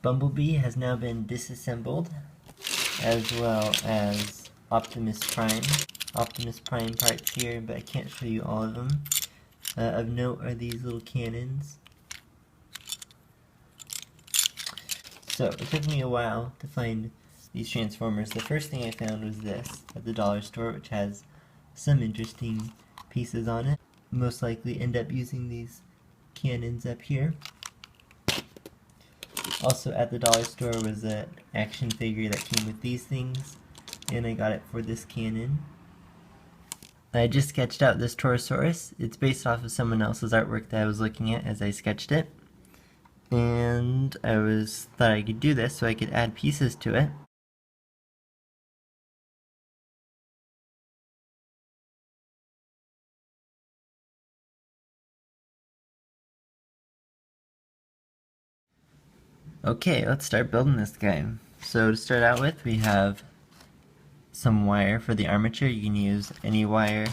Bumblebee has now been disassembled, as well as Optimus Prime. Optimus Prime parts here, but I can't show you all of them. Of note are these little cannons. So, it took me a while to find these Transformers. The first thing I found was this at the dollar store, which has some interesting pieces on it. Most likely end up using these cannons up here. Also at the dollar store was an action figure that came with these things, and I got it for this cannon. I just sketched out this Torosaurus. It's based off of someone else's artwork that I was looking at as I sketched it. And I thought I could do this so I could add pieces to it. Okay, let's start building this guy. So to start out with, we have some wire for the armature. You can use any wire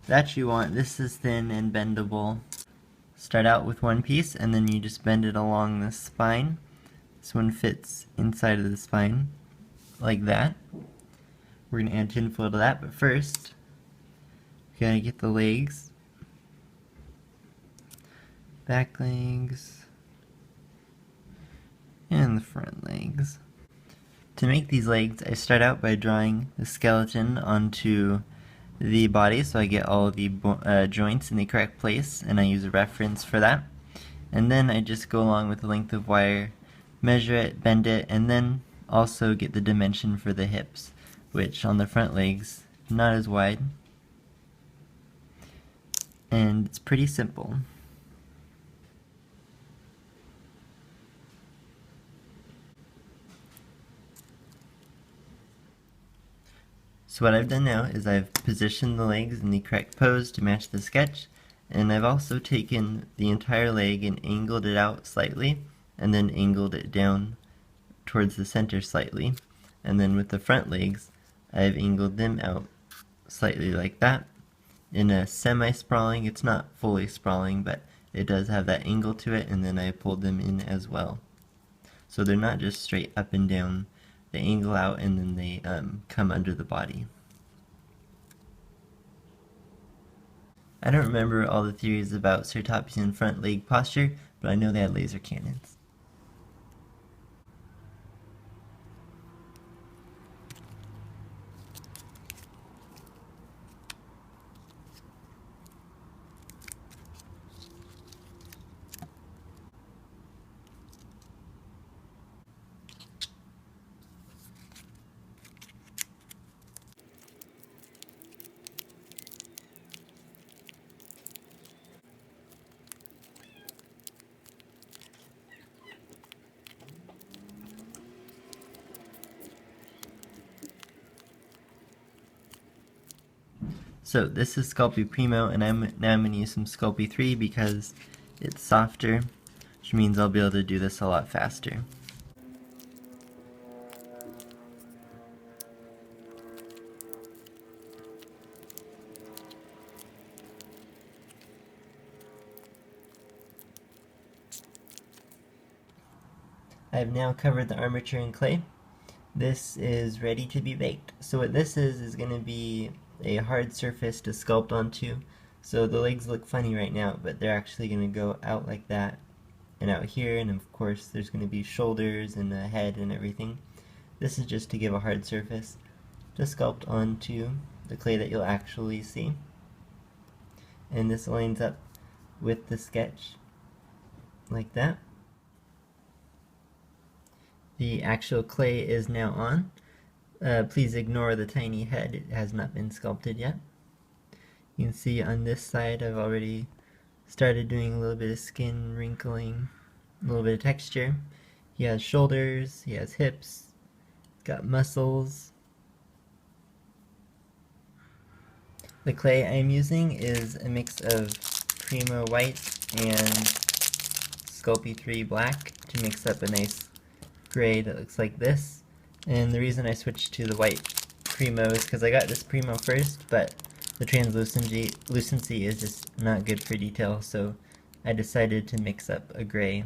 that you want. This is thin and bendable. Start out with one piece and then you just bend it along the spine. This one fits inside of the spine like that. We're going to add tinfoil to that, but first we gotta get the legs, back legs, and the front legs. To make these legs, I start out by drawing the skeleton onto the body so I get all of the joints in the correct place, and I use a reference for that. And then I just go along with the length of wire, measure it, bend it, and then also get the dimension for the hips, which on the front legs, not as wide. And it's pretty simple. So what I've done now is I've positioned the legs in the correct pose to match the sketch, and I've also taken the entire leg and angled it out slightly, and then angled it down towards the center slightly. And then with the front legs, I've angled them out slightly like that. In a semi-sprawling, it's not fully sprawling, but it does have that angle to it, and then I pulled them in as well. So they're not just straight up and down. They angle out and then they come under the body. I don't remember all the theories about Ceratopsian front leg posture, but I know they had laser cannons. So this is Sculpting Primo, and now I'm going to use some Sculpting 3 because it's softer, which means I'll be able to do this a lot faster. I have now covered the armature in clay. This is ready to be baked. So what this is going to be a hard surface to sculpt onto. So the legs look funny right now, but they're actually going to go out like that and out here, and of course there's going to be shoulders and a head and everything. This is just to give a hard surface to sculpt onto the clay that you'll actually see. And this lines up with the sketch like that. The actual clay is now on. Please ignore the tiny head, it has not been sculpted yet. You can see on this side I've already started doing a little bit of skin wrinkling, a little bit of texture. He has shoulders, he has hips, got muscles. The clay I'm using is a mix of Primo White and Sculpting 3 Black to mix up a nice gray that looks like this. And the reason I switched to the white Primo is because I got this Primo first, but the translucency is just not good for detail, so I decided to mix up a gray.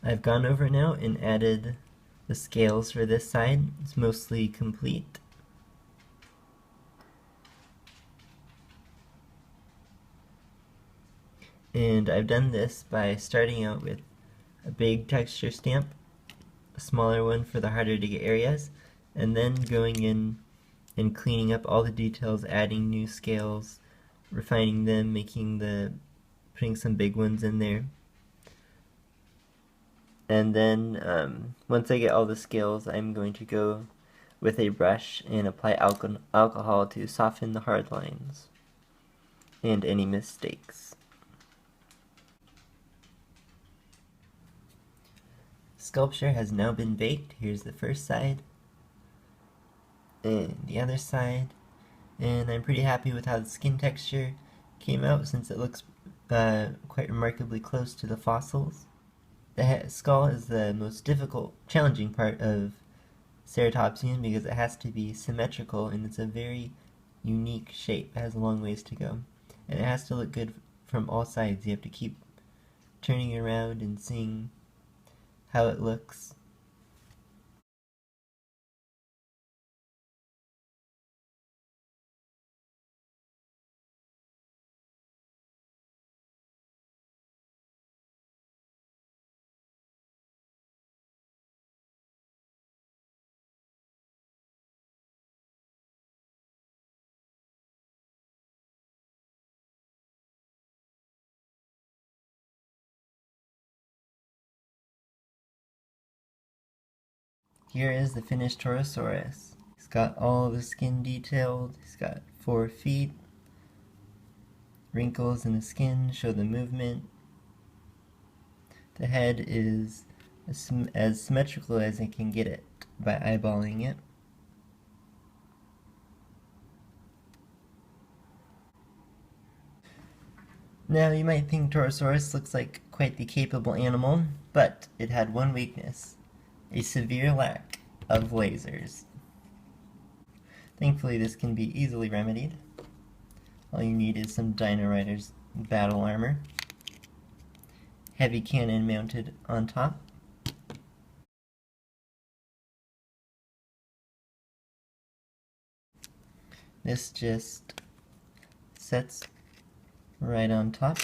I've gone over now and added the scales for this side. It's mostly complete. And I've done this by starting out with a big texture stamp, a smaller one for the harder to get areas, and then going in and cleaning up all the details, adding new scales, refining them, putting some big ones in there. And then once I get all the scales, I'm going to go with a brush and apply alcohol to soften the hard lines and any mistakes. Sculpture has now been baked. Here's the first side and the other side, and I'm pretty happy with how the skin texture came out since it looks quite remarkably close to the fossils. The skull is the most challenging part of Ceratopsian because it has to be symmetrical and it's a very unique shape. It has a long ways to go. And it has to look good from all sides. You have to keep turning it around and seeing how it looks. Here is the finished Torosaurus. He's got all the skin detailed. He's got 4 feet. Wrinkles in the skin show the movement. The head is as symmetrical as I can get it by eyeballing it. Now you might think Torosaurus looks like quite the capable animal, but it had one weakness: a severe lack of lasers. Thankfully this can be easily remedied. All you need is some Dino Rider's battle armor, heavy cannon mounted on top, this just sets right on top.